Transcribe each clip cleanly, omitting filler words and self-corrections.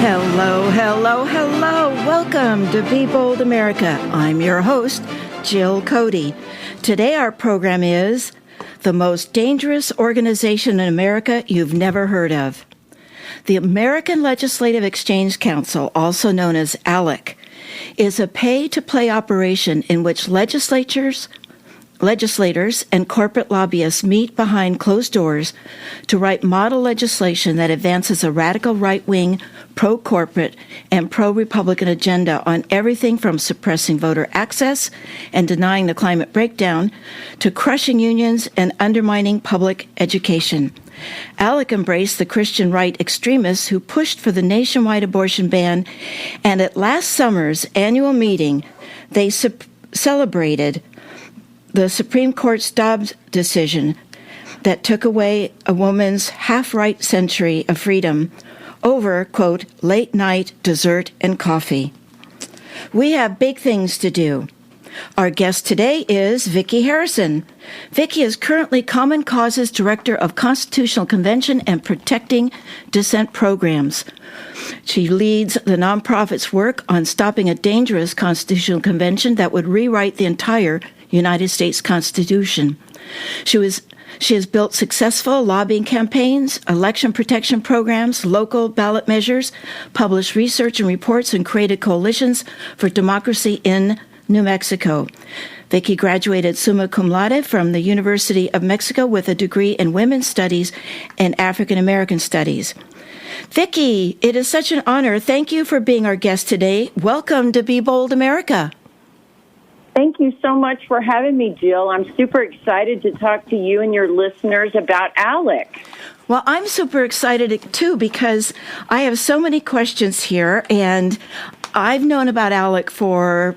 Hello, hello, hello. Welcome to Be Bold America. I'm your host, Jill Cody. Today our program is The Most Dangerous Organization in America You've Never Heard of. The American Legislative Exchange Council, also known as ALEC, is a pay-to-play operation in which legislators and corporate lobbyists meet behind closed doors to write model legislation that advances a radical right-wing, pro-corporate, and pro-Republican agenda on everything from suppressing voter access and denying the climate breakdown to crushing unions and undermining public education. ALEC embraced the Christian right extremists who pushed for the nationwide abortion ban, and at last summer's annual meeting, they celebrated the Supreme Court's Dobbs decision that took away a woman's half-right century of freedom over, quote, late night dessert and coffee. We have big things to do. Our guest today is Vicki Harrison. Vicki is currently Common Cause's Director of Constitutional Convention and Protecting Dissent Programs. She leads the nonprofit's work on stopping a dangerous constitutional convention that would rewrite the entire United States Constitution. She has built successful lobbying campaigns, election protection programs, local ballot measures, published research and reports, and created coalitions for democracy in New Mexico. Vicki graduated summa cum laude from the University of Mexico with a degree in Women's Studies and African American Studies. Vicki, it is such an honor. Thank you for being our guest today. Welcome to Be Bold America. Thank you so much for having me, Jill. I'm super excited to talk to you and your listeners about ALEC. Well, I'm super excited, too, because I have so many questions here, and I've known about ALEC for,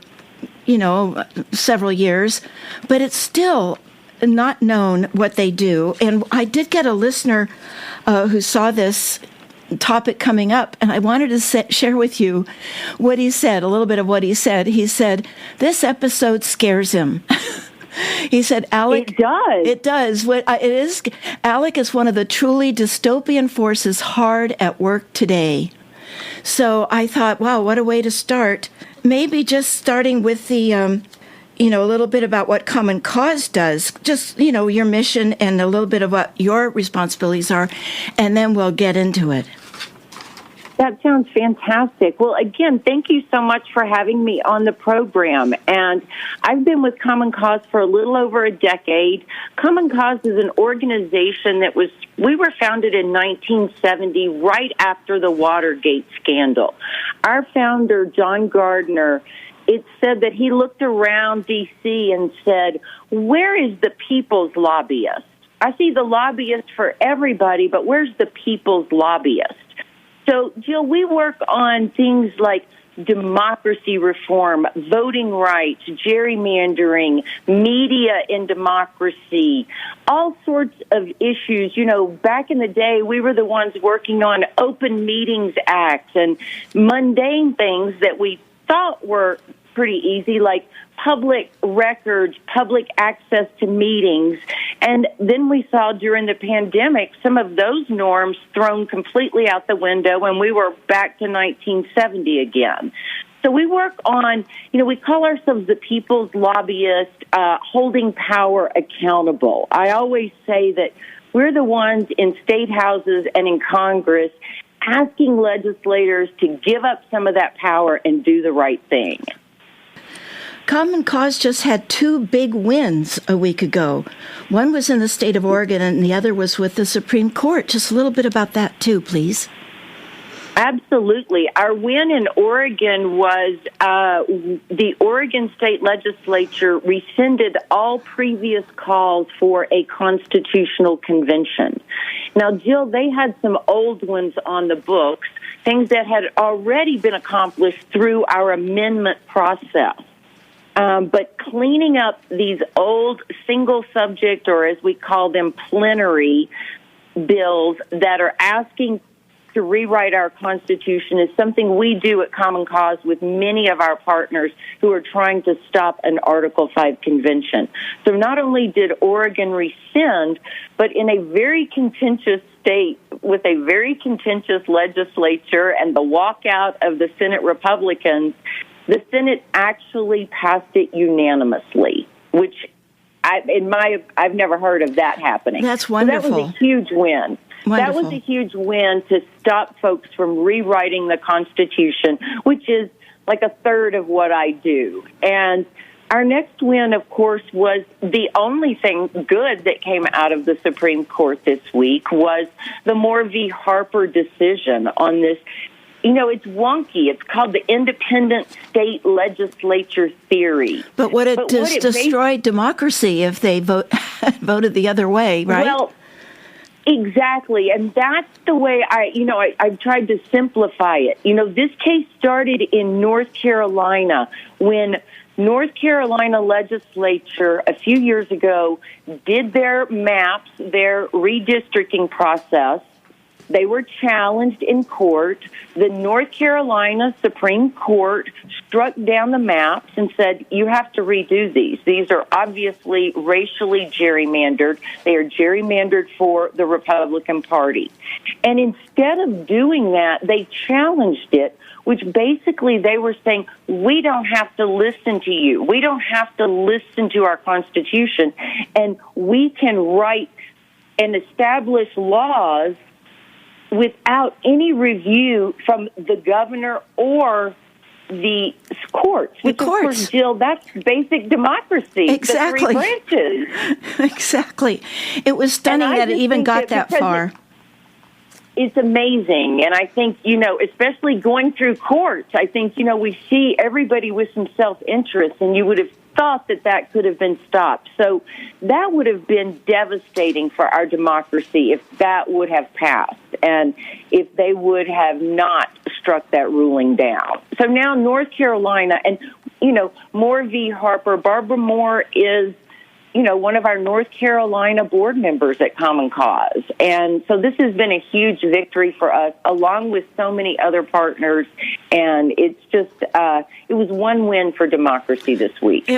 several years, but it's still not known what they do. And I did get a listener who saw this topic coming up, and I wanted to share with you what he said, a little bit of what he said. He said, this episode scares him. He said, ALEC... It does. It does. ALEC is one of the truly dystopian forces hard at work today. So I thought, wow, what a way to start. Maybe just starting with the... a little bit about what Common Cause does, just, your mission and a little bit of what your responsibilities are, and then we'll get into it. That sounds fantastic. Well, again, thank you so much for having me on the program. And I've been with Common Cause for a little over a decade. Common Cause is an organization we were founded in 1970, right after the Watergate scandal. Our founder, John Gardner, it said that he looked around D.C. and said, where is the people's lobbyist? I see the lobbyist for everybody, but where's the people's lobbyist? So, Jill, we work on things like democracy reform, voting rights, gerrymandering, media in democracy, all sorts of issues. Back in the day, we were the ones working on Open Meetings Act and mundane things that we thought were pretty easy, like public records, public access to meetings. And then we saw during the pandemic some of those norms thrown completely out the window, and we were back to 1970 again. So we work on, we call ourselves the people's lobbyist, holding power accountable. I always say that we're the ones in state houses and in Congress asking legislators to give up some of that power and do the right thing. Common Cause just had two big wins a week ago. One was in the state of Oregon, and the other was with the Supreme Court. Just a little bit about that, too, please. Absolutely. Our win in Oregon was the Oregon State Legislature rescinded all previous calls for a constitutional convention. Now, Jill, they had some old ones on the books, things that had already been accomplished through our amendment process. But cleaning up these old single subject, or as we call them, plenary bills that are asking to rewrite our Constitution is something we do at Common Cause with many of our partners who are trying to stop an Article 5 convention. So not only did Oregon rescind, but in a very contentious state with a very contentious legislature and the walkout of the Senate Republicans, the Senate actually passed it unanimously, which I've never heard of that happening. That's wonderful. So that was a huge win. Wonderful. That was a huge win to stop folks from rewriting the Constitution, which is like a third of what I do. And our next win, of course, was the only thing good that came out of the Supreme Court this week was the Moore v. Harper decision on this. You know, it's wonky. It's called the independent state legislature theory. But would it destroy democracy if they voted the other way, right? Well, exactly. And that's the way I've tried to simplify it. You know, this case started in North Carolina when North Carolina legislature a few years ago did their maps, their redistricting process. They were challenged in court. The North Carolina Supreme Court struck down the maps and said, you have to redo these. These are obviously racially gerrymandered. They are gerrymandered for the Republican Party. And instead of doing that, they challenged it, which basically they were saying, we don't have to listen to you. We don't have to listen to our Constitution. And we can write and establish laws without any review from the governor or the courts. The courts. Of course, Jill, that's basic democracy. Exactly. The three branches. Exactly. It was stunning that it even got that far. It's amazing. And I think, you know, especially going through courts, I think, you know, we see everybody with some self-interest, and you would have thought that that could have been stopped. So that would have been devastating for our democracy if that would have passed and if they would have not struck that ruling down. So now North Carolina, and, you know, Moore v. Harper, Barbara Moore is, you know, one of our North Carolina board members at Common Cause. And so this has been a huge victory for us, along with so many other partners. And it's just, it was one win for democracy this week.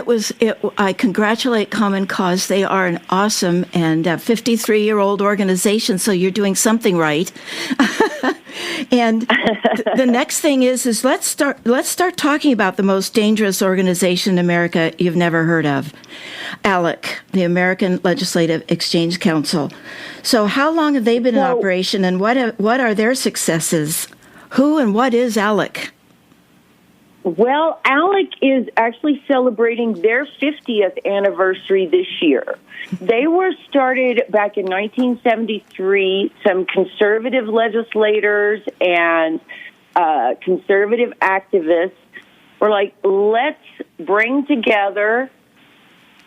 I congratulate Common Cause. They are an awesome and 53-year-old organization, so you're doing something right. And the next thing is let's start talking about the most dangerous organization in America you've never heard of, ALEC, the American Legislative Exchange Council. So how long have they been in operation, and what are their successes? Who and what is ALEC? Well, ALEC is actually celebrating their 50th anniversary this year. They were started back in 1973. Some conservative legislators and conservative activists were like, let's bring together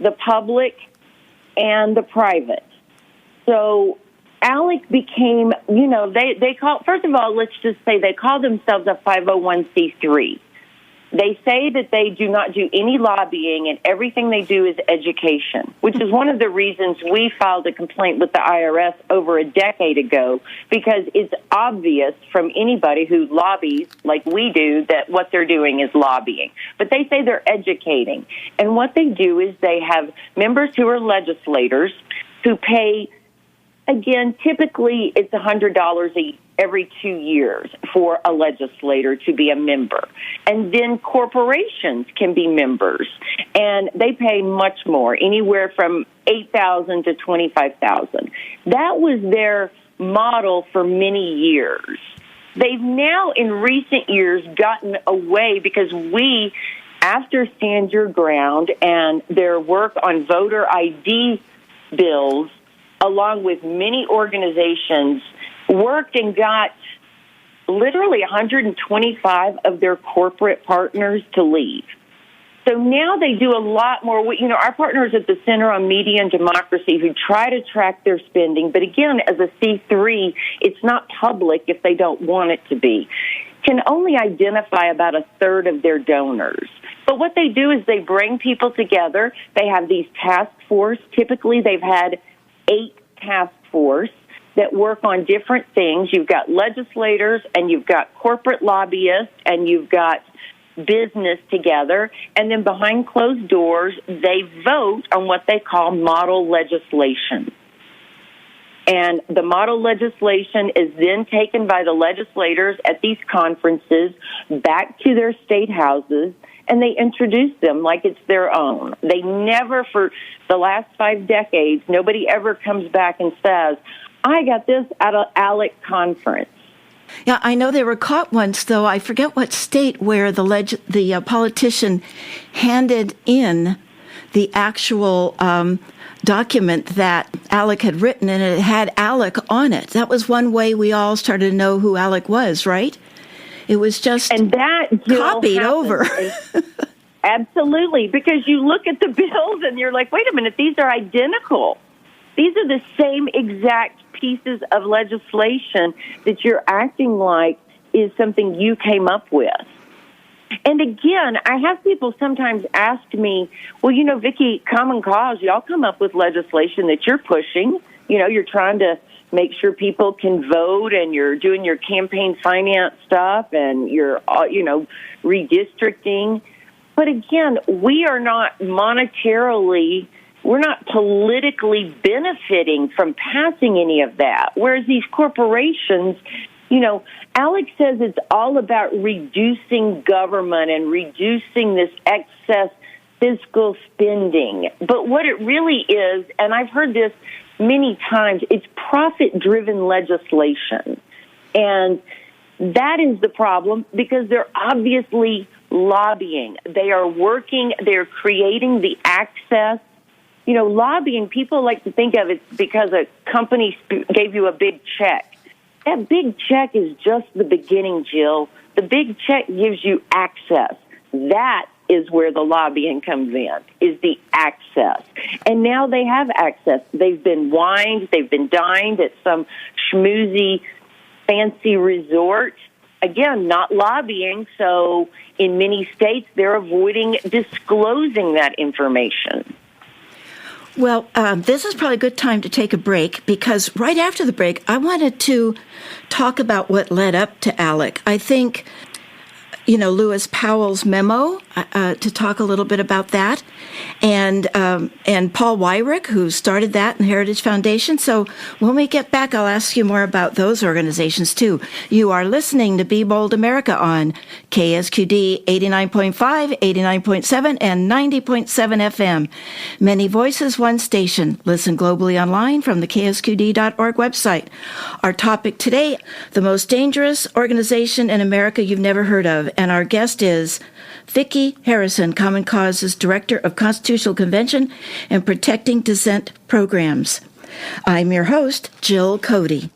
the public and the private. So ALEC became, you know, they call, first of all, let's just say they call themselves a 501c3. They say that they do not do any lobbying and everything they do is education, which is one of the reasons we filed a complaint with the IRS over a decade ago, because it's obvious from anybody who lobbies like we do that what they're doing is lobbying. But they say they're educating. And what they do is they have members who are legislators who pay, again, typically it's $100 every 2 years for a legislator to be a member. And then corporations can be members, and they pay much more, anywhere from $8,000 to $25,000. That was their model for many years. They've now, in recent years, gotten away because we, after Stand Your Ground and their work on voter ID bills, along with many organizations, worked and got literally 125 of their corporate partners to leave. So now they do a lot more. You know, our partners at the Center on Media and Democracy who try to track their spending, but again, as a C3, it's not public if they don't want it to be, can only identify about a third of their donors. But what they do is they bring people together. They have these task force. Typically, they've had 8 task force that work on different things. You've got legislators, and you've got corporate lobbyists, and you've got business together. And then behind closed doors, they vote on what they call model legislation. And the model legislation is then taken by the legislators at these conferences back to their state houses, and they introduce them like it's their own. They never, for the last 5 decades, nobody ever comes back and says, I got this at an ALEC conference. Yeah, I know they were caught once, though. I forget what state where the politician handed in the actual document that ALEC had written, and it had ALEC on it. That was one way we all started to know who ALEC was, right? It was just copied over. Absolutely, because you look at the bills and you're like, wait a minute, these are identical. These are the same exact pieces of legislation that you're acting like is something you came up with. And again, I have people sometimes ask me, well, Vicki, Common Cause, y'all come up with legislation that you're pushing. You're trying to make sure people can vote, and you're doing your campaign finance stuff, and you're, redistricting. But again, we are not monetarily, we're not politically benefiting from passing any of that. Whereas these corporations, ALEC says it's all about reducing government and reducing this excess fiscal spending. But what it really is, and I've heard this many times, it's profit-driven legislation. And that is the problem, because they're obviously lobbying. They are working, they're creating the access. Lobbying, people like to think of it because a company gave you a big check. That big check is just the beginning, Jill. The big check gives you access. That is where the lobbying comes in, is the access. And now they have access. They've been wined, they've been dined at some schmoozy, fancy resort. Again, not lobbying, so in many states they're avoiding disclosing that information. Well, this is probably a good time to take a break, because right after the break, I wanted to talk about what led up to ALEC. I think, Lewis Powell's memo, to talk a little bit about that, and Paul Weyrich, who started that in the Heritage Foundation. So when we get back, I'll ask you more about those organizations, too. You are listening to Be Bold America on KSQD 89.5, 89.7, and 90.7 FM. Many voices, one station. Listen globally online from the KSQD.org website. Our topic today, the most dangerous organization in America you've never heard of. And our guest is Vicki Harrison, Common Cause's Director of Constitutional Convention and Protecting Dissent Programs. I'm your host, Jill Cody.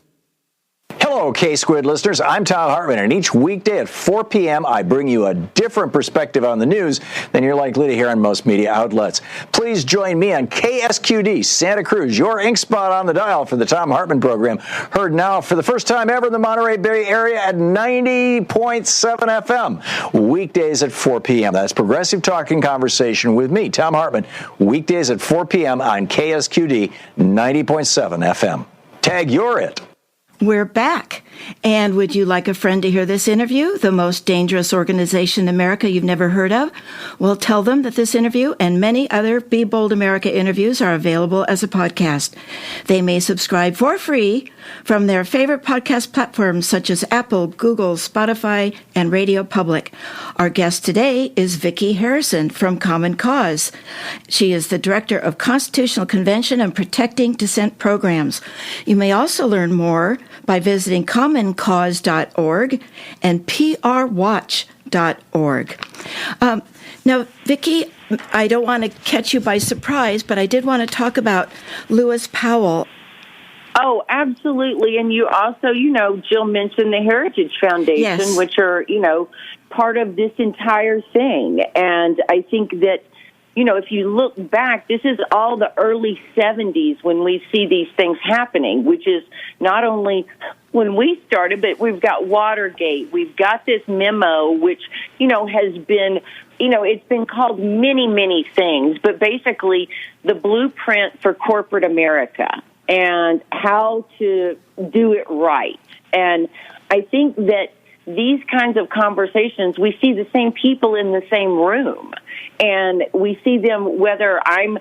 Hello, KSQD listeners. I'm Tom Hartman, and each weekday at 4 p.m., I bring you a different perspective on the news than you're likely to hear on most media outlets. Please join me on KSQD Santa Cruz, your ink spot on the dial for the Tom Hartman program, heard now for the first time ever in the Monterey Bay area at 90.7 FM, weekdays at 4 p.m. That's Progressive Talk and Conversation with me, Tom Hartman, weekdays at 4 p.m. on KSQD 90.7 FM. Tag, you're it. We're back. And would you like a friend to hear this interview, the most dangerous organization in America you've never heard of? Well, tell them that this interview and many other Be Bold America interviews are available as a podcast. They may subscribe for free from their favorite podcast platforms such as Apple, Google, Spotify, and Radio Public. Our guest today is Vicki Harrison from Common Cause. She is the Director of Constitutional Convention and Protecting Dissent Programs. You may also learn more by visiting commoncause.org and prwatch.org. Now, Vicki, I don't want to catch you by surprise, but I did want to talk about Lewis Powell. Oh, absolutely. And you also, Jill mentioned the Heritage Foundation, yes, which are, part of this entire thing. And I think that, if you look back, this is all the early 70s when we see these things happening, which is not only when we started, but we've got Watergate. We've got this memo, which, has been, it's been called many, many things, but basically the blueprint for corporate America and how to do it right. And I think that these kinds of conversations, we see the same people in the same room. And we see them whether I'm,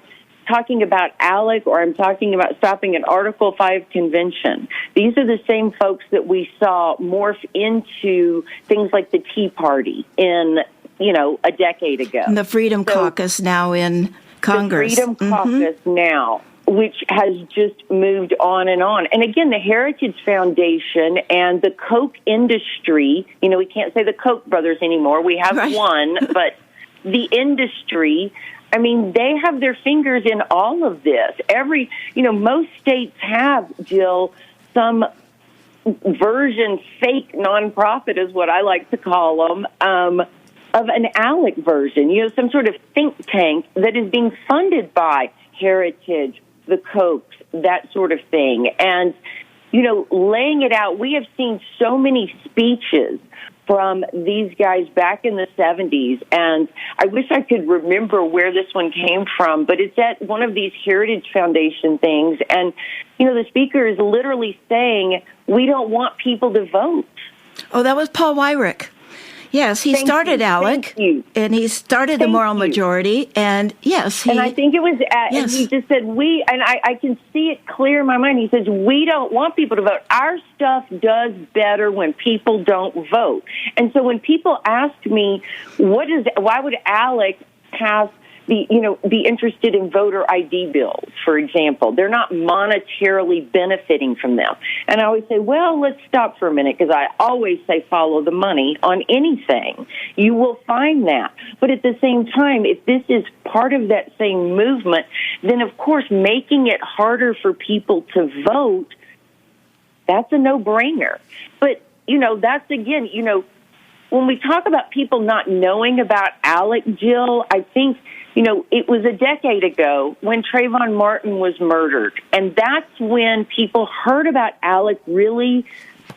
talking about ALEC or I'm talking about stopping an Article 5 convention. These are the same folks that we saw morph into things like the Tea Party in, a decade ago. And the Freedom Caucus now in Congress. The Freedom Caucus now, which has just moved on and on. And again, the Heritage Foundation and the Coke industry, we can't say the Koch brothers anymore. We have one, but the industry, they have their fingers in all of this. Most states have, Jill, some version, fake nonprofit is what I like to call them, of an ALEC version, some sort of think tank that is being funded by Heritage, the Kochs, that sort of thing. And, laying it out, we have seen so many speeches from these guys back in the 70s, and I wish I could remember where this one came from, but it's at one of these Heritage Foundation things, and, the speaker is literally saying, we don't want people to vote. Oh, that was Paul Weyrich. Yes, he started ALEC, and he started the Moral Majority, and yes. And I think it was, and he just said, and I can see it clear in my mind. He says, we don't want people to vote. Our stuff does better when people don't vote. And so when people ask me, why would ALEC be interested in voter ID bills, for example? They're not monetarily benefiting from them. And I always say, well, let's stop for a minute, because I always say follow the money on anything. You will find that. But at the same time, if this is part of that same movement, then of course making it harder for people to vote, that's a no-brainer. But, that's again, when we talk about people not knowing about ALEC, Jill, I think, it was a decade ago when Trayvon Martin was murdered. And that's when people heard about ALEC really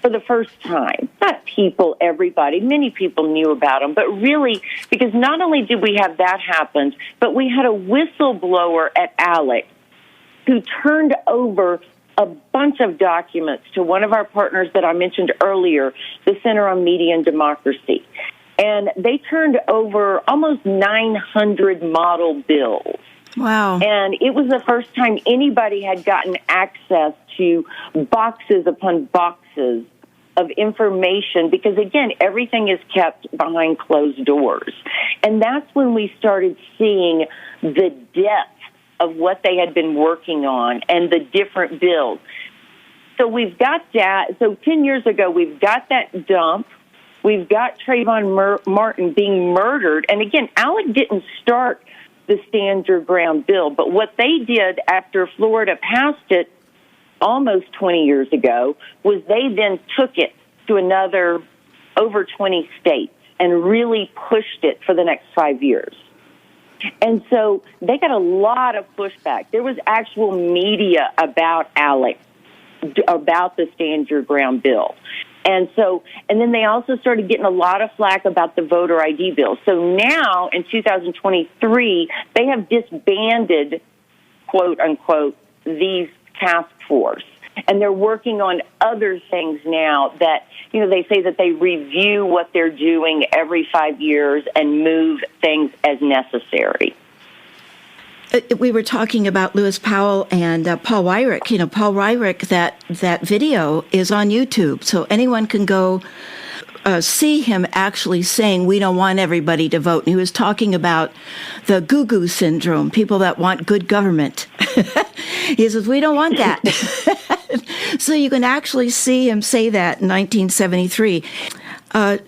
for the first time. Not people, everybody. Many people knew about them. But really, because not only did we have that happen, but we had a whistleblower at ALEC who turned over a bunch of documents to one of our partners that I mentioned earlier, the Center on Media and Democracy. And they turned over almost 900 model bills. Wow. And it was the first time anybody had gotten access to boxes upon boxes of information, because, again, everything is kept behind closed doors. And that's when we started seeing the depth of what they had been working on and the different bills. So we've got that. So 10 years ago, we've got that dump. We've got Trayvon Martin being murdered. And again, ALEC didn't start the Stand Your Ground bill, but what they did after Florida passed it almost 20 years ago was they then took it to another over 20 states and really pushed it for the next 5 years. And so they got a lot of pushback. There was actual media about ALEC, about the Stand Your Ground bill. And then they also started getting a lot of flack about the voter ID bill. So now, in 2023, they have disbanded, quote unquote, these task force. And they're working on other things now that, they say that they review what they're doing every 5 years and move things as necessary. We were talking about Lewis Powell and Paul Weyrich. Paul Weyrich, that video is on YouTube, so anyone can go see him actually saying, we don't want everybody to vote. And he was talking about the goo-goo syndrome, people that want good government. He says, we don't want that. So you can actually see him say that in 1973.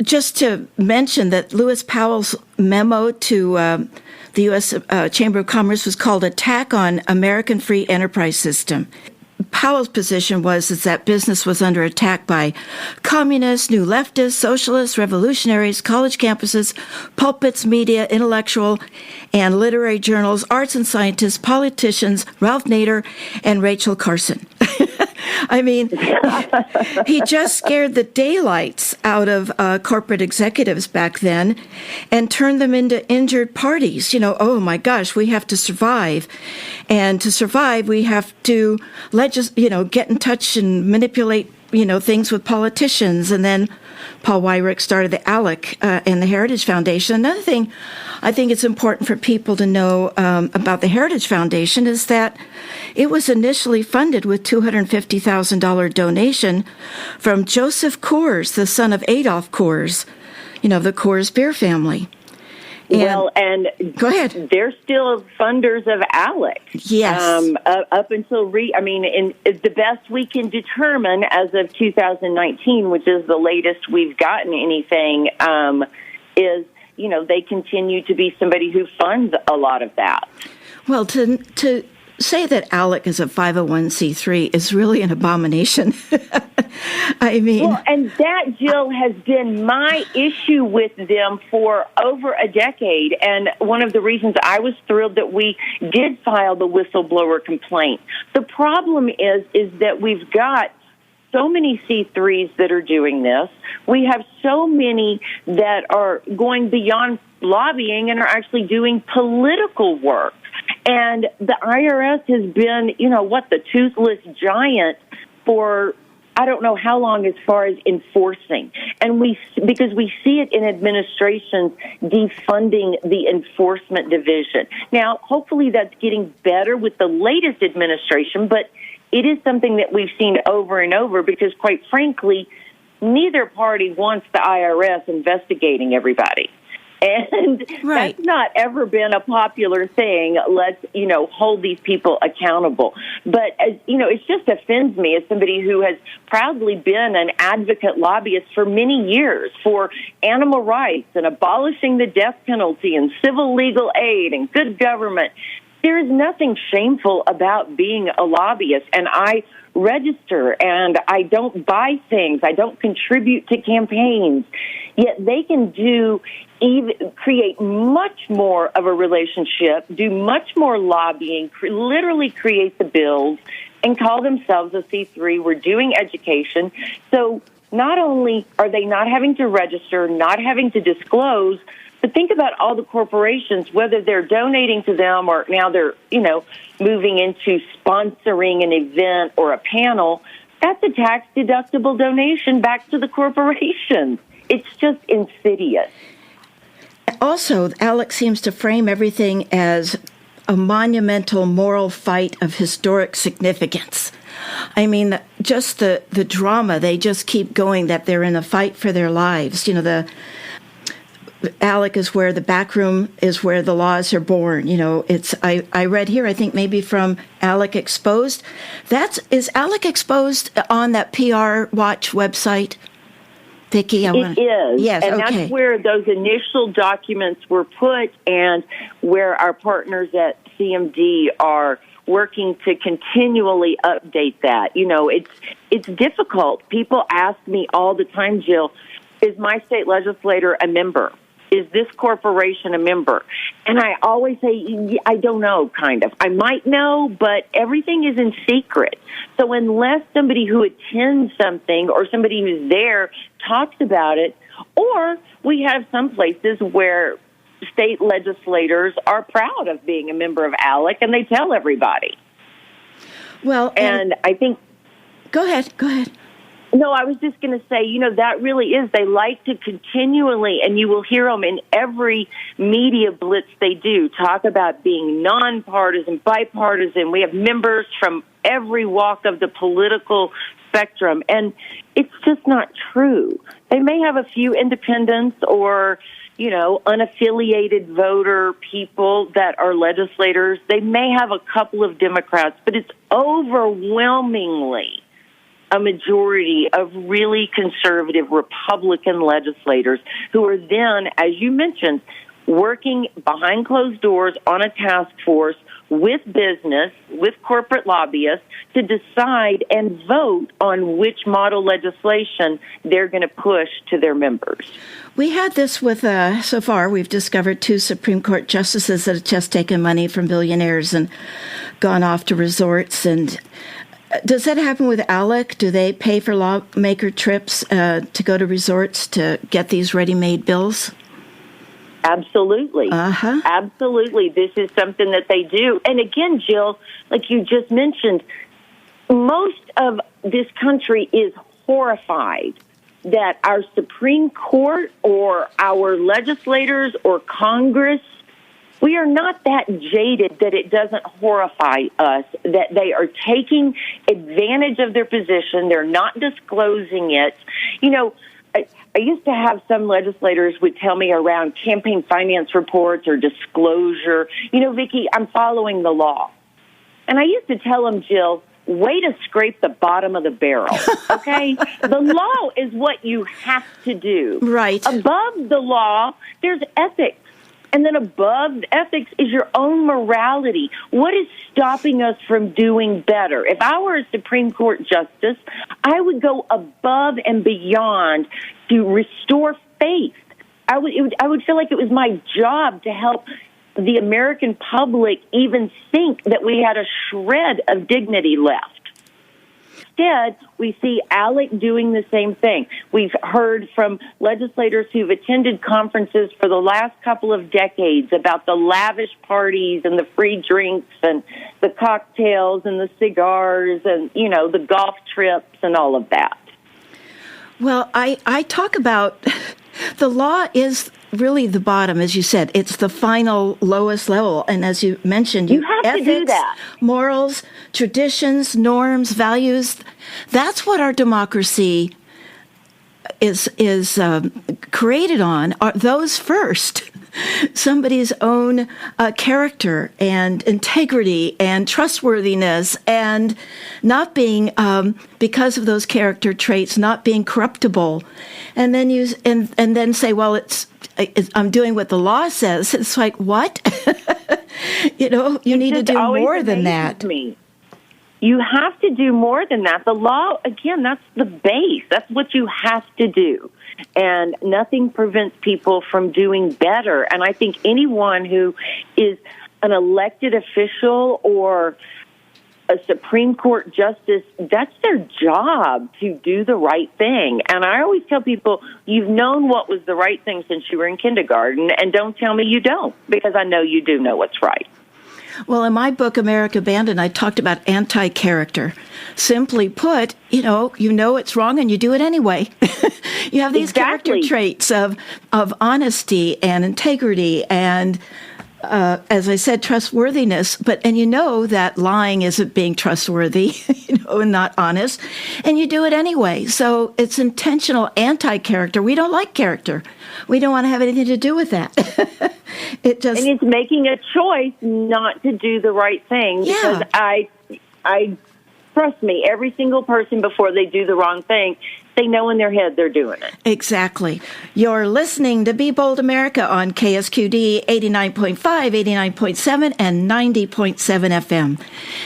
Just to mention that Lewis Powell's memo to the U.S. Chamber of Commerce was called Attack on American Free Enterprise System. Powell's position was that business was under attack by communists, new leftists, socialists, revolutionaries, college campuses, pulpits, media, intellectual and literary journals, arts and scientists, politicians, Ralph Nader, and Rachel Carson. I mean, he just scared the daylights out of corporate executives back then and turned them into injured parties. Oh my gosh, we have to survive. And to survive, we have to get in touch and manipulate, things with politicians and then Paul Weyrich started the ALEC and the Heritage Foundation. Another thing I think it's important for people to know about the Heritage Foundation is that it was initially funded with $250,000 donation from Joseph Coors, the son of Adolf Coors, the Coors beer family. And go ahead. They're still funders of ALEC. Yes. Up until the best we can determine as of 2019, which is the latest we've gotten anything, is they continue to be somebody who funds a lot of that. Well, to say that ALEC is a 501c3 is really an abomination. I mean... Well, and that, Jill, has been my issue with them for over a decade. And one of the reasons I was thrilled that we did file the whistleblower complaint. The problem is that we've got so many C3s that are doing this. We have so many that are going beyond lobbying and are actually doing political work. And the IRS has been, the toothless giant for I don't know how long as far as enforcing. And because we see it in administrations defunding the enforcement division. Now, hopefully that's getting better with the latest administration, but it is something that we've seen over and over because, quite frankly, neither party wants the IRS investigating everybody. And right. That's not ever been a popular thing. Let's, hold these people accountable. But, it just offends me as somebody who has proudly been an advocate lobbyist for many years for animal rights and abolishing the death penalty and civil legal aid and good government. There is nothing shameful about being a lobbyist, and I register, and I don't buy things. I don't contribute to campaigns. Yet they can create much more of a relationship, do much more lobbying, literally create the bills, and call themselves a C3. We're doing education. So not only are they not having to register, not having to disclose, but think about all the corporations, whether they're donating to them or now they're, moving into sponsoring an event or a panel. That's a tax-deductible donation back to the corporation. It's just insidious. Also, ALEC seems to frame everything as a monumental moral fight of historic significance. I mean, just the drama, they just keep going that they're in a fight for their lives. The ALEC is where the back room is where the laws are born. I read here, I think maybe from ALEC Exposed. Is ALEC Exposed on that PR Watch website? Vicki, It is. Yes, and okay. That's where those initial documents were put and where our partners at CMD are working to continually update that. It's difficult. People ask me all the time, Jill, is my state legislator a member? Is this corporation a member? And I always say, I don't know, kind of. I might know, but everything is in secret. So unless somebody who attends something or somebody who's there talks about it, or we have some places where state legislators are proud of being a member of ALEC and they tell everybody. Well, and I think... Go ahead. No, I was just going to say, that really is. They like to continually, and you will hear them in every media blitz they do, talk about being nonpartisan, bipartisan. We have members from every walk of the political spectrum, and it's just not true. They may have a few independents or, unaffiliated voter people that are legislators. They may have a couple of Democrats, but it's overwhelmingly a majority of really conservative Republican legislators who are then, as you mentioned, working behind closed doors on a task force with business, with corporate lobbyists, to decide and vote on which model legislation they're going to push to their members. We had this with, so far, we've discovered 2 Supreme Court justices that have just taken money from billionaires and gone off to resorts. And does that happen with ALEC? Do they pay for lawmaker trips to go to resorts to get these ready-made bills? Absolutely. Uh-huh. Absolutely. This is something that they do. And again, Jill, like you just mentioned, most of this country is horrified that our Supreme Court or our legislators or Congress, we are not that jaded that it doesn't horrify us, that they are taking advantage of their position. They're not disclosing it. You know, I used to have some legislators would tell me around campaign finance reports or disclosure, you know, Vicki, I'm following the law. And I used to tell them, Jill, way to scrape the bottom of the barrel, okay? The law is what you have to do. Right. Above the law, there's ethics. And then above ethics is your own morality. What is stopping us from doing better? If I were a Supreme Court justice, I would go above and beyond to restore faith. I would feel like it was my job to help the American public even think that we had a shred of dignity left. Instead, we see ALEC doing the same thing. We've heard from legislators who've attended conferences for the last couple of decades about the lavish parties and the free drinks and the cocktails and the cigars and, you know, the golf trips and all of that. Well, I talk about the law is really the bottom, as you said. It's the final lowest level. And as you mentioned, you have ethics, to do that. Morals, traditions, norms, values. That's what our democracy is created on. Are those first. Somebody's own character and integrity and trustworthiness, and not being because of those character traits, not being corruptible, and then use and then say, well, I'm doing what the law says. It's like, what? You know, you need to do more than that. Me. You have to do more than that. The law, again, that's the base. That's what you have to do. And nothing prevents people from doing better. And I think anyone who is an elected official or a Supreme Court justice, that's their job to do the right thing. And I always tell people, you've known what was the right thing since you were in kindergarten, and don't tell me you don't, because I know you do know what's right. Well, in my book, America Abandoned, I talked about anti-character. Simply put, you know it's wrong and you do it anyway. You have these character traits of honesty and integrity and, as I said, trustworthiness. And you know that lying isn't being trustworthy, and not honest. And you do it anyway. So it's intentional anti-character. We don't like character. We don't want to have anything to do with that. And it's making a choice not to do the right thing. Yeah. Because I trust me, every single person before they do the wrong thing, they know in their head they're doing it. Exactly. You're listening to Be Bold America on KSQD 89.5, 89.7, and 90.7 FM.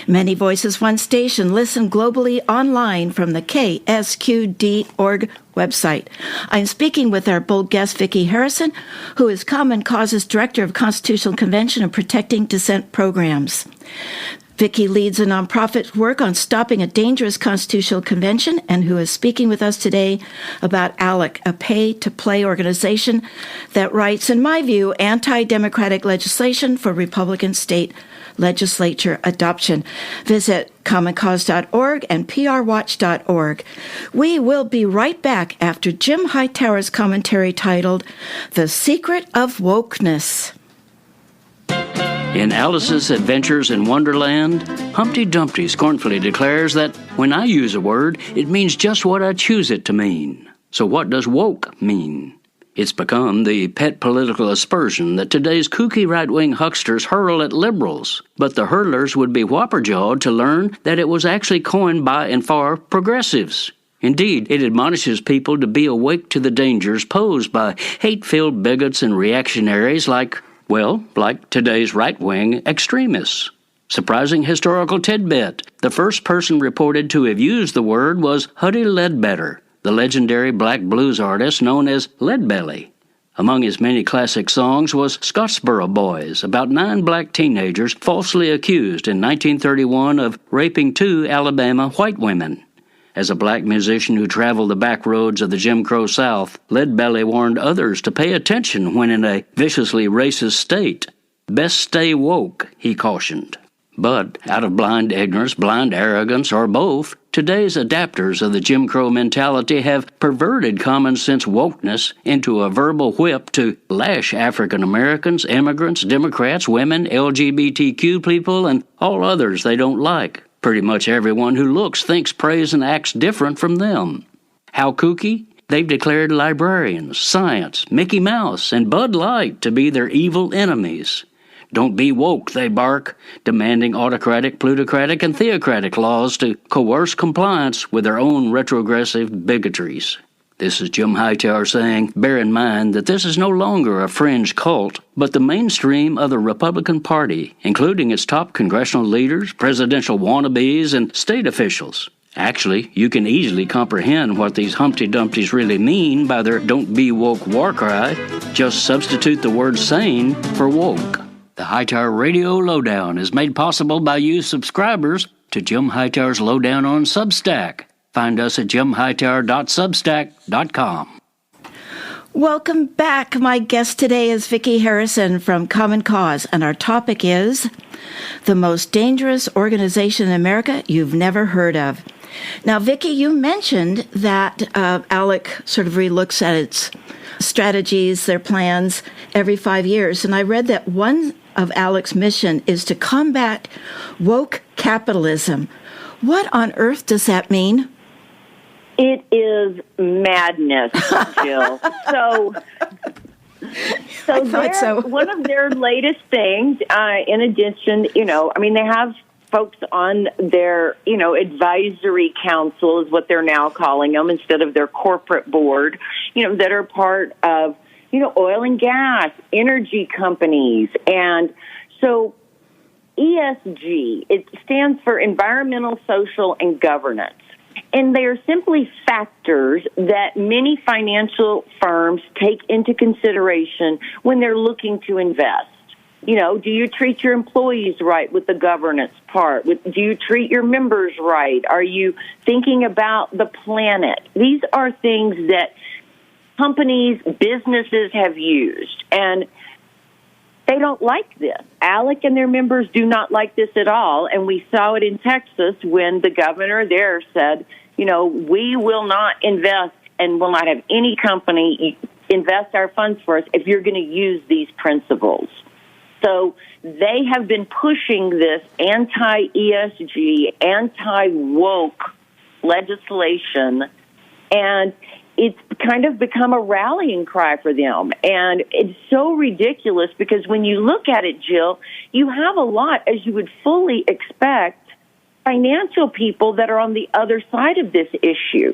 Many voices, one station. Listen globally online from the KSQD.org website. I'm speaking with our bold guest, Vicki Harrison, who is Common Cause's Director of Constitutional Convention and Protecting Dissent Programs. Vicki leads a nonprofit work on stopping a dangerous constitutional convention and who is speaking with us today about ALEC, a pay-to-play organization that writes, in my view, anti-democratic legislation for Republican state legislature adoption. Visit commoncause.org and prwatch.org. We will be right back after Jim Hightower's commentary titled The Secret of Wokeness. In Alice's Adventures in Wonderland, Humpty Dumpty scornfully declares that when I use a word, it means just what I choose it to mean. So what does woke mean? It's become the pet political aspersion that today's kooky right-wing hucksters hurl at liberals. But the hurlers would be whopper-jawed to learn that it was actually coined by and for progressives. Indeed, it admonishes people to be awake to the dangers posed by hate-filled bigots and reactionaries like today's right-wing extremists. Surprising historical tidbit. The first person reported to have used the word was Huddie Ledbetter, the legendary black blues artist known as Leadbelly. Among his many classic songs was Scottsboro Boys, about 9 black teenagers falsely accused in 1931 of raping 2 Alabama white women. As a black musician who traveled the back roads of the Jim Crow South, Leadbelly warned others to pay attention when in a viciously racist state. Best stay woke, he cautioned. But out of blind ignorance, blind arrogance, or both, today's adapters of the Jim Crow mentality have perverted common sense wokeness into a verbal whip to lash African Americans, immigrants, Democrats, women, LGBTQ people, and all others they don't like. Pretty much everyone who looks, thinks, prays, and acts different from them. How kooky? They've declared librarians, science, Mickey Mouse, and Bud Light to be their evil enemies. Don't be woke, they bark, demanding autocratic, plutocratic, and theocratic laws to coerce compliance with their own retrogressive bigotries. This is Jim Hightower saying, bear in mind that this is no longer a fringe cult, but the mainstream of the Republican Party, including its top congressional leaders, presidential wannabes, and state officials. Actually, you can easily comprehend what these Humpty Dumptys really mean by their don't be woke war cry. Just substitute the word sane for woke. The Hightower Radio Lowdown is made possible by you subscribers to Jim Hightower's Lowdown on Substack. Find us at jimhightower.substack.com. Welcome back. My guest today is Vicki Harrison from Common Cause, and our topic is the most dangerous organization in America you've never heard of. Now, Vicki, you mentioned that ALEC sort of relooks at its strategies, their plans every 5 years, and I read that one of ALEC's mission is to combat woke capitalism. What on earth does that mean? It is madness, Jill. So one of their latest things, in addition, they have folks on their, advisory council is what they're now calling them instead of their corporate board, that are part of, oil and gas, energy companies. And so ESG, it stands for environmental, social, and governance. And they are simply factors that many financial firms take into consideration when they're looking to invest. Do you treat your employees right with the governance part? Do you treat your members right? Are you thinking about the planet? These are things that companies, businesses have used, and they don't like this. ALEC and their members do not like this at all, and we saw it in Texas when the governor there said, we will not invest and will not have any company invest our funds for us if you're going to use these principles. So they have been pushing this anti-ESG, anti-woke legislation, and it's kind of become a rallying cry for them. And it's so ridiculous because when you look at it, Jill, you have a lot, as you would fully expect, financial people that are on the other side of this issue.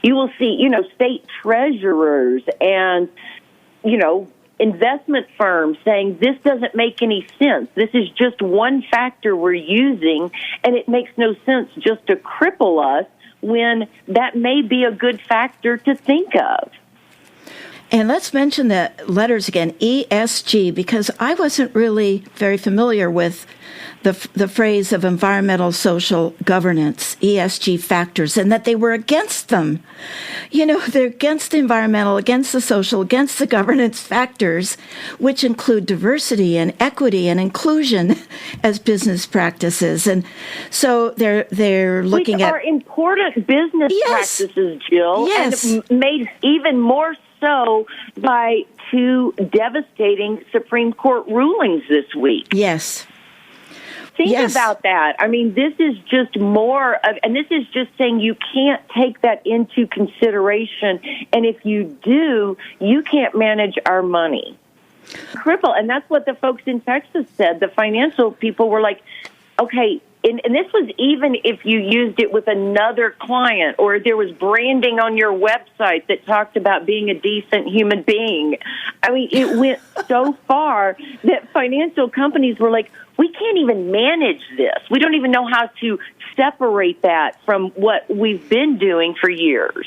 You will see, state treasurers and, investment firms saying this doesn't make any sense. This is just one factor we're using, and it makes no sense just to cripple us when that may be a good factor to think of. And let's mention the letters again, ESG, because I wasn't really very familiar with the phrase of environmental social governance, ESG factors, and that they were against them. They're against the environmental, against the social, against the governance factors, which include diversity and equity and inclusion as business practices. And so they're looking at... Which are important business practices, Jill, yes. And made even more so by two devastating Supreme Court rulings this week. Yes. Think about that. I mean, this is just more of, and this is just saying you can't take that into consideration. And if you do, you can't manage our money. Cripple. And that's what the folks in Texas said. The financial people were like, okay, and this was even if you used it with another client or there was branding on your website that talked about being a decent human being. I mean, it went so far that financial companies were like, we can't even manage this. We don't even know how to separate that from what we've been doing for years.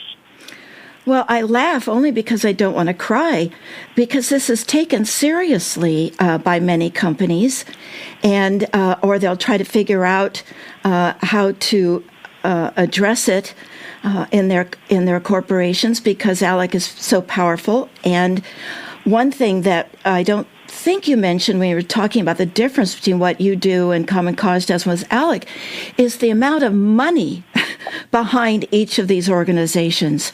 Well, I laugh only because I don't want to cry, because this is taken seriously by many companies, and or they'll try to figure out how to address it in their corporations because ALEC is so powerful. And one thing that I don't think you mentioned when you were talking about the difference between what you do and Common Cause does with ALEC is the amount of money behind each of these organizations.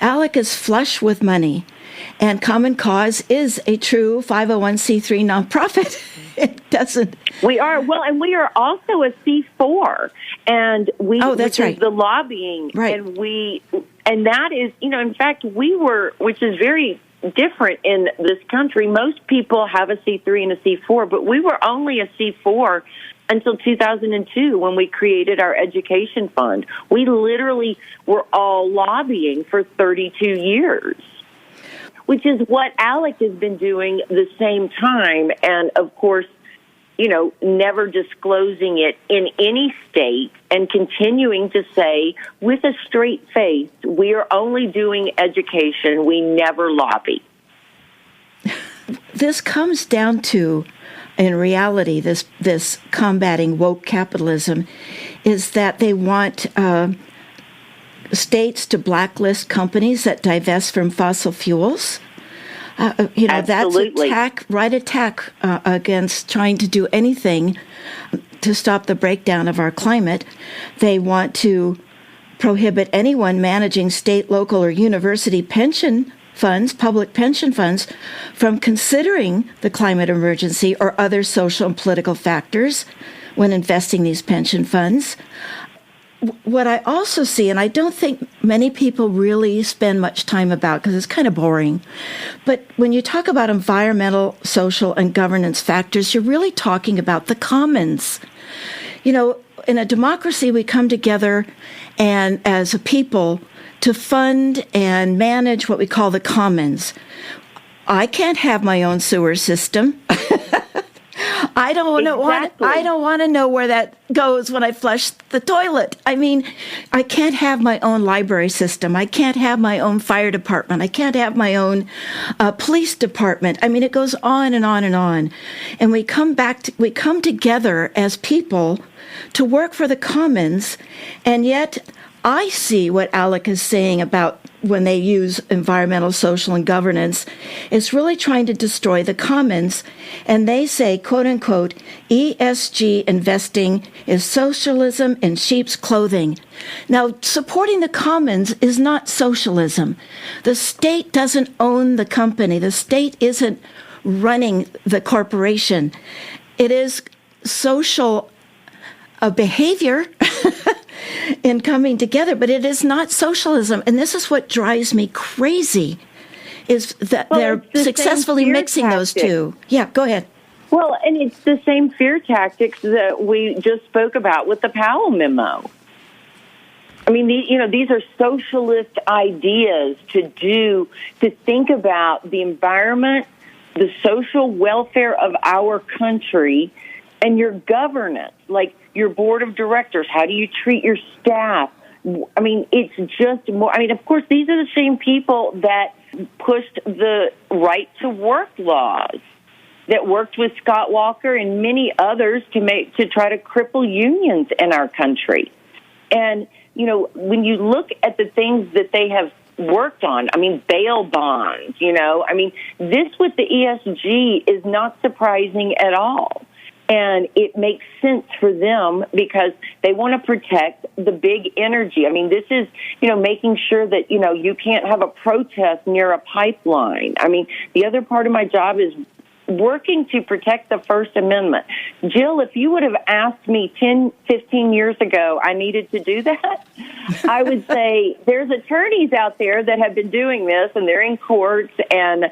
ALEC is flush with money, and Common Cause is a true 501c3 nonprofit. It doesn't. We are, well, and we are also a C4, and that's right. is the lobbying, right. And that is, in fact, which is very different in this country. Most people have a C3 and a C4, but we were only a C4 until 2002 when we created our education fund. We literally were all lobbying for 32 years. Which is what ALEC has been doing the same time, and of course, never disclosing it in any state and continuing to say with a straight face, we are only doing education, we never lobby. This comes down to, in reality, this combating woke capitalism is that they want states to blacklist companies that divest from fossil fuels. That's attack against trying to do anything to stop the breakdown of our climate. They want to prohibit anyone managing state, local, or university pension funds, public pension funds, from considering the climate emergency or other social and political factors when investing these pension funds. What I also see, and I don't think many people really spend much time about because it's kind of boring, but when you talk about environmental, social, and governance factors, you're really talking about the commons. In a democracy, we come together and as a people to fund and manage what we call the commons. I can't have my own sewer system. I don't want to know where that goes when I flush the toilet. I mean, I can't have my own library system. I can't have my own fire department. I can't have my own police department. I mean, it goes on and on and on. And we come together as people to work for the commons, and yet I see what ALEC is saying about when they use environmental, social, and governance, is really trying to destroy the commons. And they say, quote unquote, ESG investing is socialism in sheep's clothing. Now, supporting the commons is not socialism. The state doesn't own the company. The state isn't running the corporation. It is social behavior in coming together, but it is not socialism. And this is what drives me crazy, is that they're successfully mixing those two. Yeah, go ahead. Well, and it's the same fear tactics that we just spoke about with the Powell memo. I mean, these are socialist ideas to think about the environment, the social welfare of our country, and your governance, like your board of directors. How do you treat your staff? I mean, it's just more. I mean, of course, these are the same people that pushed the right to work laws, that worked with Scott Walker and many others to try to cripple unions in our country. And, when you look at the things that they have worked on, I mean, bail bonds, I mean, this with the ESG is not surprising at all. And it makes sense for them because they want to protect the big energy. I mean, this is, making sure that, you can't have a protest near a pipeline. I mean, the other part of my job is working to protect the First Amendment. Jill, if you would have asked me 10, 15 years ago I needed to do that, I would say there's attorneys out there that have been doing this and they're in courts, and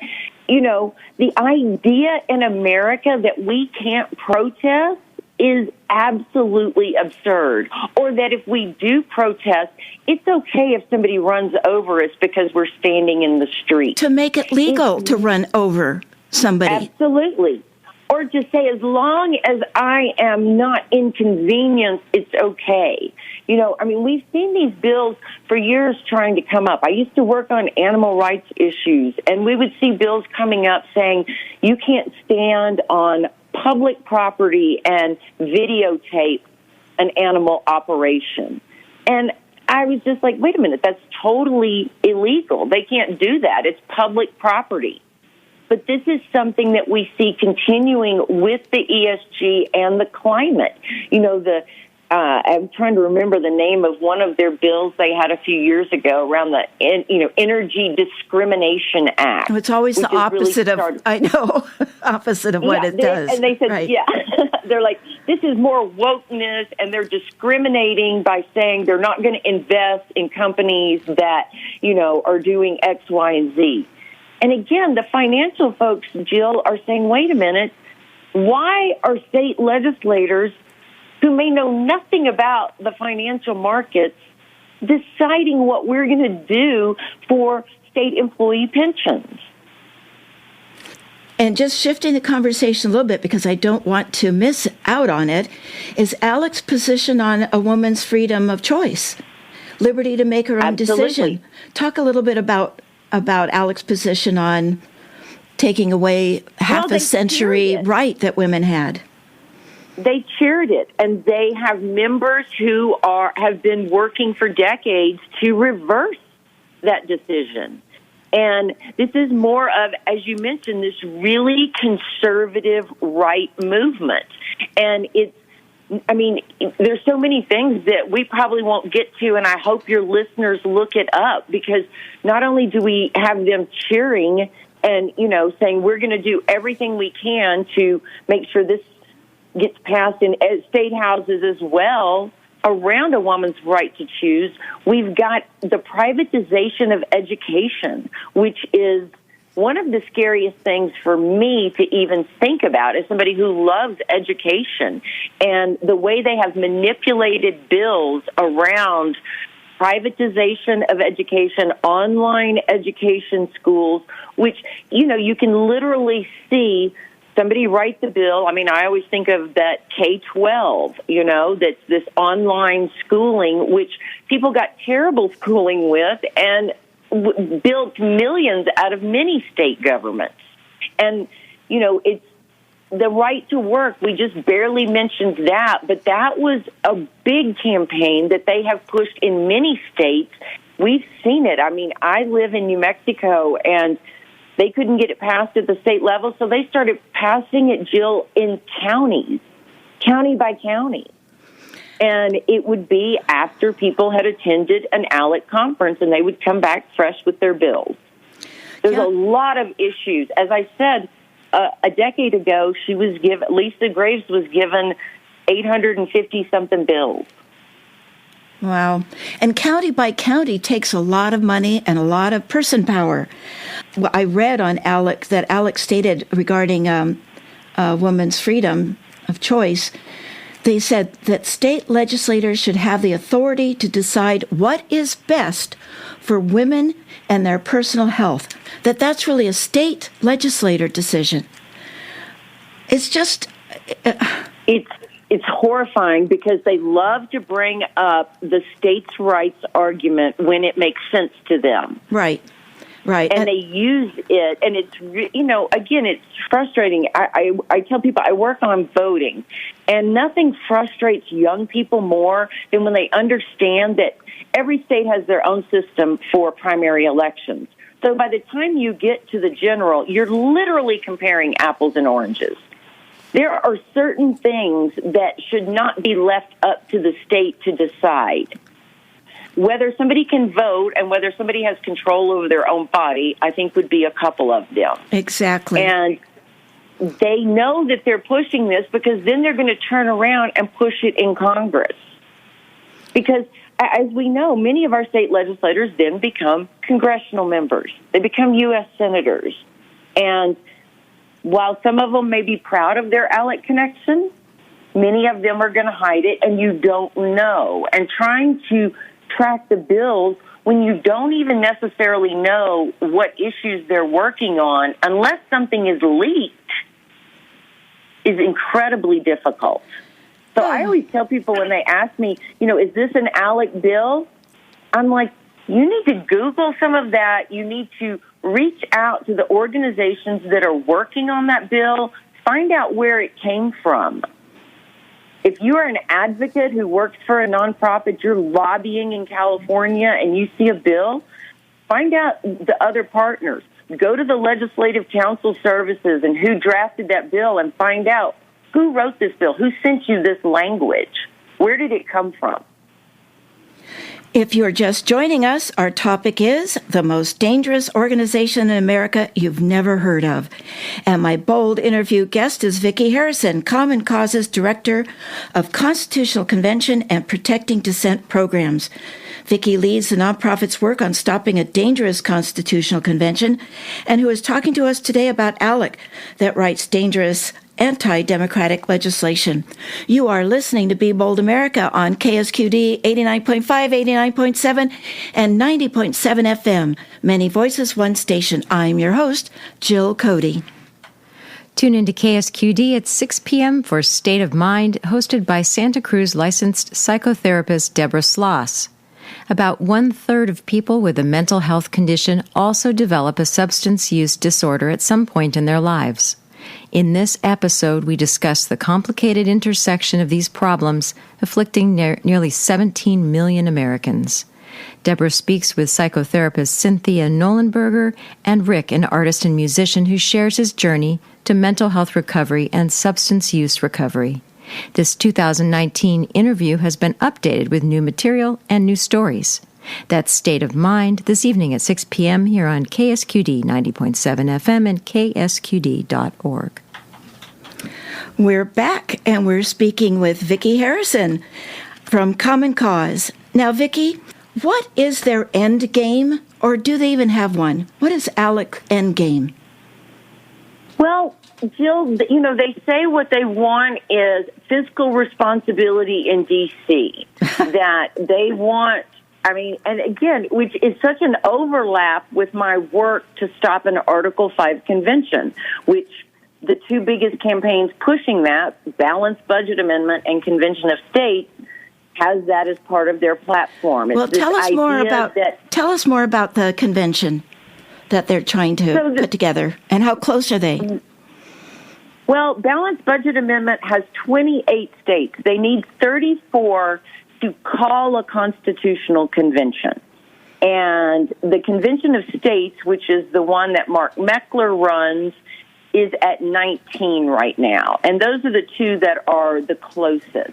the idea in America that we can't protest is absolutely absurd. Or that if we do protest, it's okay if somebody runs over us because we're standing in the street. To make it legal to run over somebody. Absolutely. Or to say, as long as I am not inconvenienced, it's okay. We've seen these bills for years trying to come up. I used to work on animal rights issues, and we would see bills coming up saying you can't stand on public property and videotape an animal operation. And I was just like, wait a minute, that's totally illegal. They can't do that. It's public property. But this is something that we see continuing with the ESG and the climate. I'm trying to remember the name of one of their bills they had a few years ago around the Energy Discrimination Act. It's always the opposite opposite of what it does. And they said, right. They're like, this is more wokeness, and they're discriminating by saying they're not going to invest in companies that, are doing X, Y, and Z. And again, the financial folks, Jill, are saying, wait a minute, why are state legislators who may know nothing about the financial markets deciding what we're going to do for state employee pensions? And just shifting the conversation a little bit, because I don't want to miss out on it, is ALEC's position on a woman's freedom of choice, liberty to make her own decision. Talk a little bit about ALEC's position on taking away half a century right that women had. They cheered it, and they have members who have been working for decades to reverse that decision. And this is more of, as you mentioned, this really conservative right movement. And there's so many things that we probably won't get to, and I hope your listeners look it up, because not only do we have them cheering and, saying we're going to do everything we can to make sure this gets passed in state houses as well around a woman's right to choose. We've got the privatization of education, which is one of the scariest things for me to even think about as somebody who loves education, and the way they have manipulated bills around privatization of education, online education schools, which, you can literally see somebody write the bill. I always think of that K-12, that's this online schooling, which people got terrible schooling with and built millions out of many state governments. And, it's the right to work. We just barely mentioned that, but that was a big campaign that they have pushed in many states. We've seen it. I live in New Mexico, and they couldn't get it passed at the state level, so they started passing it, Jill, in counties, county by county. And it would be after people had attended an ALEC conference, and they would come back fresh with their bills. There's a lot of issues. As I said, a decade ago, Lisa Graves was given 850-something bills. Wow. And county by county takes a lot of money and a lot of person power. I read on ALEC that ALEC stated regarding women's freedom of choice, they said that state legislators should have the authority to decide what is best for women and their personal health. That's really a state legislator decision. It's just... It's horrifying, because they love to bring up the states' rights argument when it makes sense to them. Right. And they use it, and it's, again, it's frustrating. I tell people I work on voting, and nothing frustrates young people more than when they understand that every state has their own system for primary elections. So by the time you get to the general, you're literally comparing apples and oranges. There are certain things that should not be left up to the state to decide. Whether somebody can vote and whether somebody has control over their own body, I think would be a couple of them. Exactly. And they know that they're pushing this, because then they're going to turn around and push it in Congress. Because, as we know, many of our state legislators then become congressional members. They become U.S. senators. And while some of them may be proud of their ALEC connection, many of them are going to hide it, and you don't know. And trying to track the bills when you don't even necessarily know what issues they're working on, unless something is leaked, is incredibly difficult. So I always tell people when they ask me, is this an ALEC bill? I'm like, you need to Google some of that. You need to reach out to the organizations that are working on that bill, find out where it came from. If you are an advocate who works for a nonprofit, you're lobbying in California, and you see a bill, find out the other partners. go to the Legislative Council Services and who drafted that bill and find out who wrote this bill, who sent you this language, where did it come from? If you're just joining us, our topic is the most dangerous organization in America you've never heard of. And my bold interview guest is Vicki Harrison, Common Cause's Director of Constitutional Convention and Protecting Dissent Programs. Vicki leads the nonprofit's work on stopping a dangerous constitutional convention and who is talking to us today about ALEC that writes dangerous anti-democratic legislation. You are listening to Be Bold America on KSQD 89.5, 89.7, and 90.7 FM. Many voices, one station. I'm your host, Jill Cody. Tune into KSQD at 6 p.m. for State of Mind, hosted by Santa Cruz licensed psychotherapist Deborah Sloss. About 1/3 of people with a mental health condition also develop a substance use disorder at some point in their lives. In this episode, we discuss the complicated intersection of these problems afflicting nearly 17 million Americans. Deborah speaks with psychotherapist Cynthia Nolenberger and Rick, an artist and musician who shares his journey to mental health recovery and substance use recovery. This 2019 interview has been updated with new material and new stories. That's State of Mind this evening at 6 p.m. here on KSQD 90.7 FM and KSQD.org. We're back, and we're speaking with Vicki Harrison from Common Cause. Now, Vicki, what is their end game, or do they even have one? What is ALEC's end game? Well, Jill, they say what they want is fiscal responsibility in D.C., that they want, and again, which is such an overlap with my work to stop an Article 5 convention, which the two biggest campaigns pushing that, Balanced Budget Amendment and Convention of States, has that as part of their platform. Well, tell us more about the convention that they're trying to put together, and how close are they? Well, Balanced Budget Amendment has 28 states. They need 34 to call a constitutional convention. And the Convention of States, which is the one that Mark Meckler runs, is at 19 right now. And those are the two that are the closest.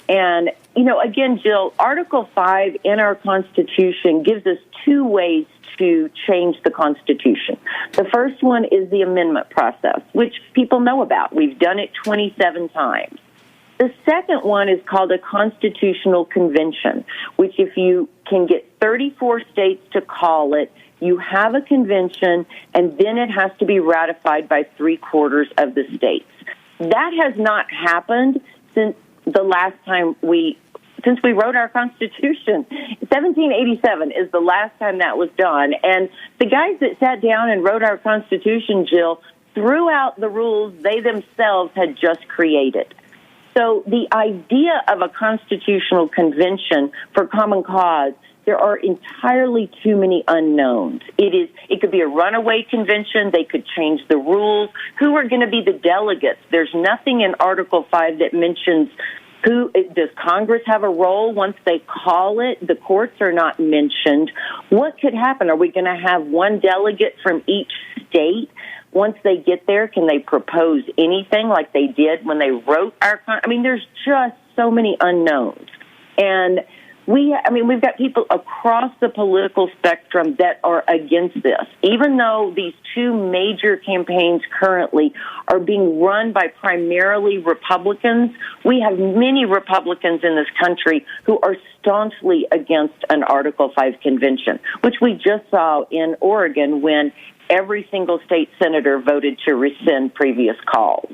And, again, Jill, Article 5 in our Constitution gives us two ways to change the Constitution. The first one is the amendment process, which people know about. We've done it 27 times. The second one is called a constitutional convention, which if you can get 34 states to call it, you have a convention, and then it has to be ratified by 3/4 of the states. That has not happened since the last time since we wrote our Constitution. 1787 is the last time that was done. And the guys that sat down and wrote our Constitution, Jill, threw out the rules they themselves had just created. So the idea of a constitutional convention for Common Cause, there are entirely too many unknowns. It could be a runaway convention. They could change the rules. Who are going to be the delegates? There's nothing in Article 5 that mentions does Congress have a role once they call it? The courts are not mentioned. What could happen? Are we going to have one delegate from each state? Once they get there, can they propose anything like they did when they wrote our there's just so many unknowns. And we've got people across the political spectrum that are against this. Even though these two major campaigns currently are being run by primarily Republicans, we have many Republicans in this country who are staunchly against an Article 5 convention, which we just saw in Oregon when every single state senator voted to rescind previous calls.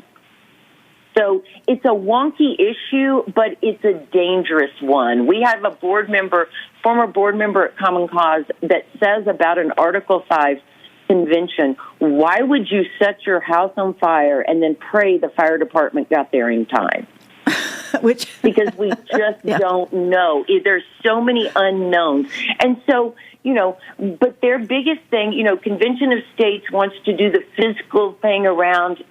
So it's a wonky issue, but it's a dangerous one. We have a former board member at Common Cause, that says about an Article 5 convention, why would you set your house on fire and then pray the fire department got there in time? Because we just don't know. There's so many unknowns. And so, but their biggest thing, Convention of States wants to do the fiscal thing around,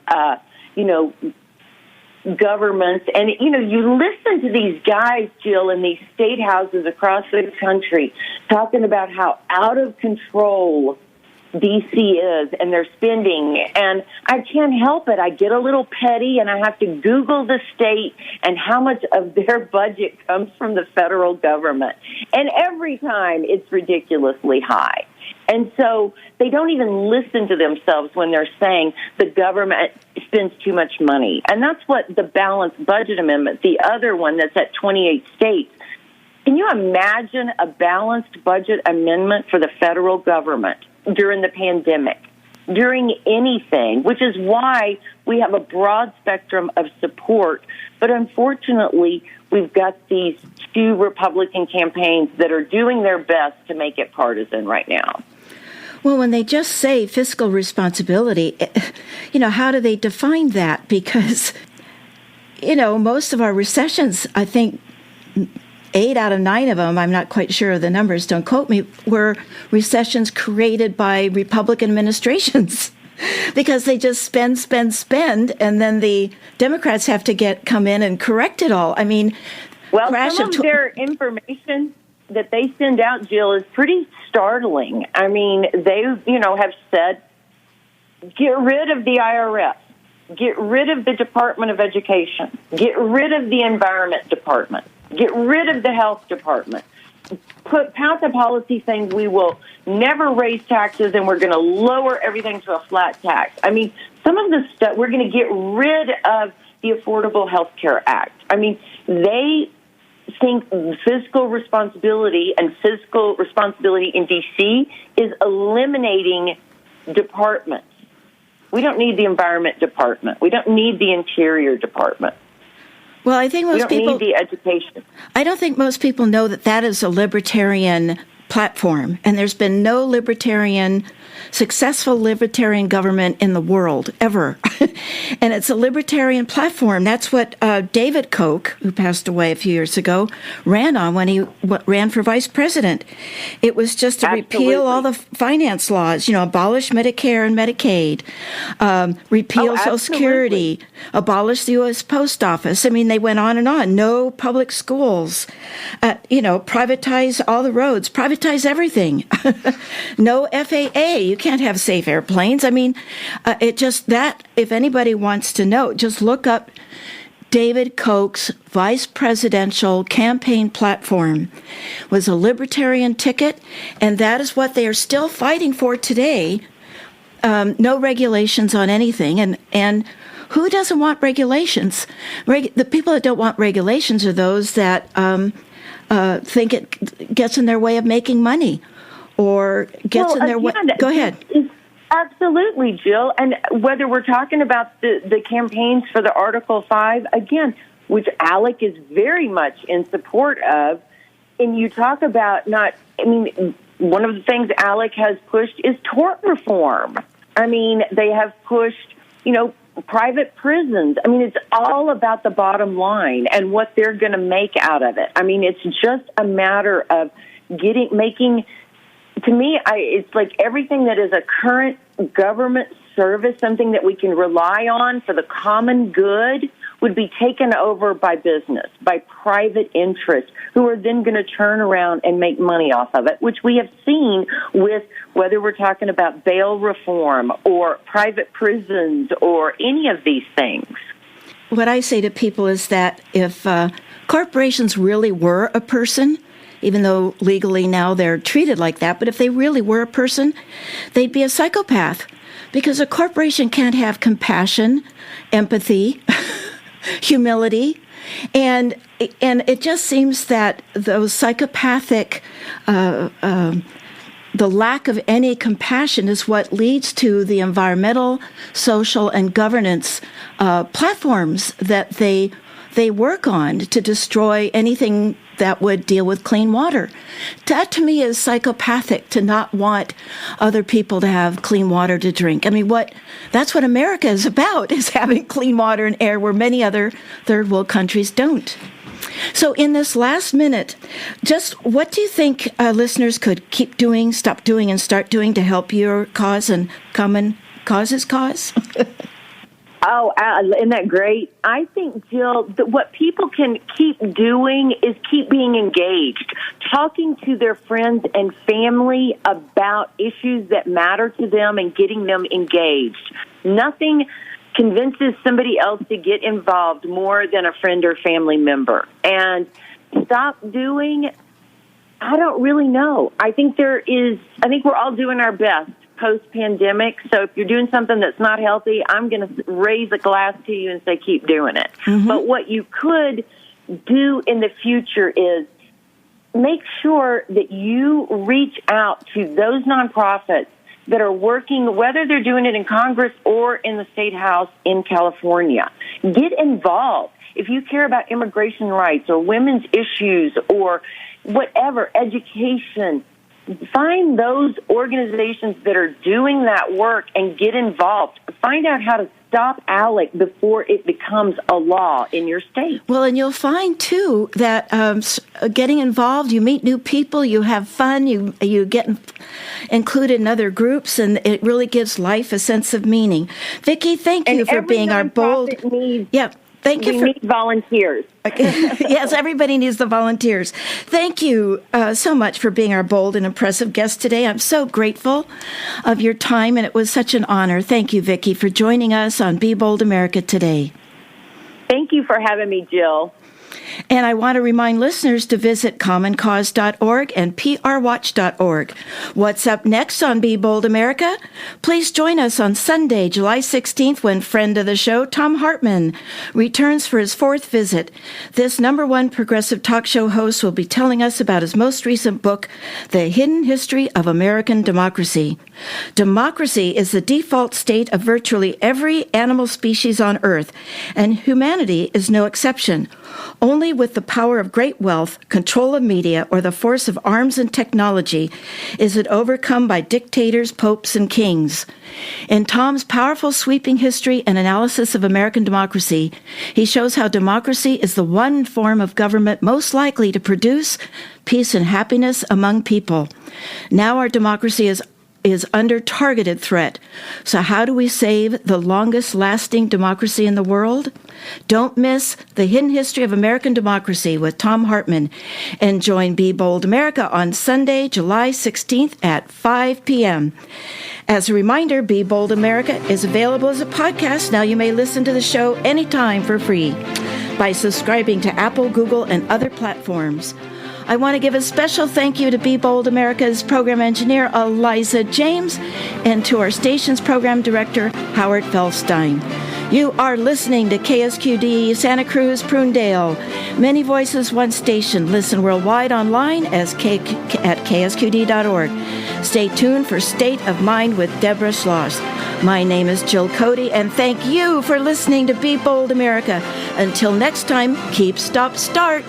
governments. And, you listen to these guys, Jill, in these state houses across the country talking about how out of control DC is and their spending, and I can't help it. I get a little petty, and I have to Google the state and how much of their budget comes from the federal government. And every time it's ridiculously high. And so they don't even listen to themselves when they're saying the government spends too much money. And that's what the balanced budget amendment, the other one that's at 28 states. Can you imagine a balanced budget amendment for the federal government during the pandemic, during anything, which is why we have a broad spectrum of support. But unfortunately, we've got these two Republican campaigns that are doing their best to make it partisan right now. Well, when they just say fiscal responsibility, how do they define that? Because, most of our recessions, I think 8 out of 9 of them, I'm not quite sure of the numbers, don't quote me, were recessions created by Republican administrations because they just spend, and then the Democrats have to come in and correct it all. I mean, well, some of their information that they send out, Jill, is pretty startling. I mean, they, have said, get rid of the IRS, get rid of the Department of Education, get rid of the Environment Department, get rid of the Health Department, pass a policy saying we will never raise taxes and we're going to lower everything to a flat tax. I mean, some of the stuff, we're going to get rid of the Affordable Health Care Act. I mean, they think fiscal responsibility in D.C. is eliminating departments. We don't need the Environment Department. We don't need the Interior Department. Well, I think most people... We don't need the education. I don't think most people know that is a libertarian platform, and there's been no successful libertarian government in the world, ever. And it's a libertarian platform. That's what David Koch, who passed away a few years ago, ran on when he ran for vice president. It was just to repeal all the finance laws, abolish Medicare and Medicaid, repeal Social Security, abolish the U.S. Post Office. I mean, they went on and on. No public schools, privatize all the roads, privatize everything. No FAA. You can't have safe airplanes. I mean, if anybody wants to know, just look up David Koch's vice presidential campaign platform. It was a libertarian ticket, and that is what they are still fighting for today. No regulations on anything, and who doesn't want regulations? The people that don't want regulations are those that think it gets in their way of making money or gets in their way. Go ahead. Absolutely, Jill. And whether we're talking about the campaigns for the Article 5, again, which ALEC is very much in support of, and you talk about one of the things ALEC has pushed is tort reform. I mean, they have pushed, private prisons. I mean, it's all about the bottom line and what they're going to make out of it. I mean, it's just a matter of making. To me, it's like everything that is a current government service, something that we can rely on for the common good, would be taken over by business, by private interests, who are then going to turn around and make money off of it, which we have seen with whether we're talking about bail reform or private prisons or any of these things. What I say to people is that if corporations really were a person, even though legally now they're treated like that, but if they really were a person, they'd be a psychopath, because a corporation can't have compassion, empathy, humility, and it just seems that those psychopathic, the lack of any compassion is what leads to the environmental, social, and governance platforms that they work on to destroy anything that would deal with clean water. That, to me, is psychopathic, to not want other people to have clean water to drink. I mean, that's what America is about, is having clean water and air where many other third world countries don't. So in this last minute, just what do you think listeners could keep doing, stop doing, and start doing to help your cause and common cause's cause? Oh, isn't that great? I think, Jill, that what people can keep doing is keep being engaged, talking to their friends and family about issues that matter to them and getting them engaged. Nothing convinces somebody else to get involved more than a friend or family member. And stop doing, I don't really know. I think we're all doing our best post-pandemic. So if you're doing something that's not healthy, I'm going to raise a glass to you and say, keep doing it. Mm-hmm. But what you could do in the future is make sure that you reach out to those nonprofits that are working, whether they're doing it in Congress or in the State House in California. Get involved. If you care about immigration rights or women's issues or whatever, education, find those organizations that are doing that work and get involved. Find out how to stop ALEC before it becomes a law in your state. Well, and you'll find, too, that getting involved, you meet new people, you have fun, you get included in other groups, and it really gives life a sense of meaning. Vicki, thank you for being our bold... Thank you. We need volunteers. Yes, everybody needs the volunteers. Thank you so much for being our bold and impressive guest today. I'm so grateful of your time, and it was such an honor. Thank you, Vicki, for joining us on Be Bold America today. Thank you for having me, Jill. And I want to remind listeners to visit commoncause.org and prwatch.org. What's up next on Be Bold America? Please join us on Sunday, July 16th, when friend of the show, Tom Hartman, returns for his fourth visit. This #1 progressive talk show host will be telling us about his most recent book, The Hidden History of American Democracy. Democracy is the default state of virtually every animal species on Earth, and humanity is no exception. Only with the power of great wealth, control of media, or the force of arms and technology is it overcome by dictators, popes, and kings. In Tom's powerful sweeping history and analysis of American democracy, he shows how democracy is the one form of government most likely to produce peace and happiness among people. Now our democracy is under targeted threat. So how do we save the longest-lasting democracy in the world? Don't miss The Hidden History of American Democracy with Tom Hartman, and join Be Bold America on Sunday, July 16th at 5 p.m. As a reminder, Be Bold America is available as a podcast. Now you may listen to the show anytime for free by subscribing to Apple, Google, and other platforms. I want to give a special thank you to Be Bold America's program engineer, Eliza James, and to our station's program director, Howard Feldstein. You are listening to KSQD Santa Cruz, Prunedale. Many voices, one station. Listen worldwide online at ksqd.org. Stay tuned for State of Mind with Deborah Schloss. My name is Jill Cody, and thank you for listening to Be Bold America. Until next time, keep, stop, start.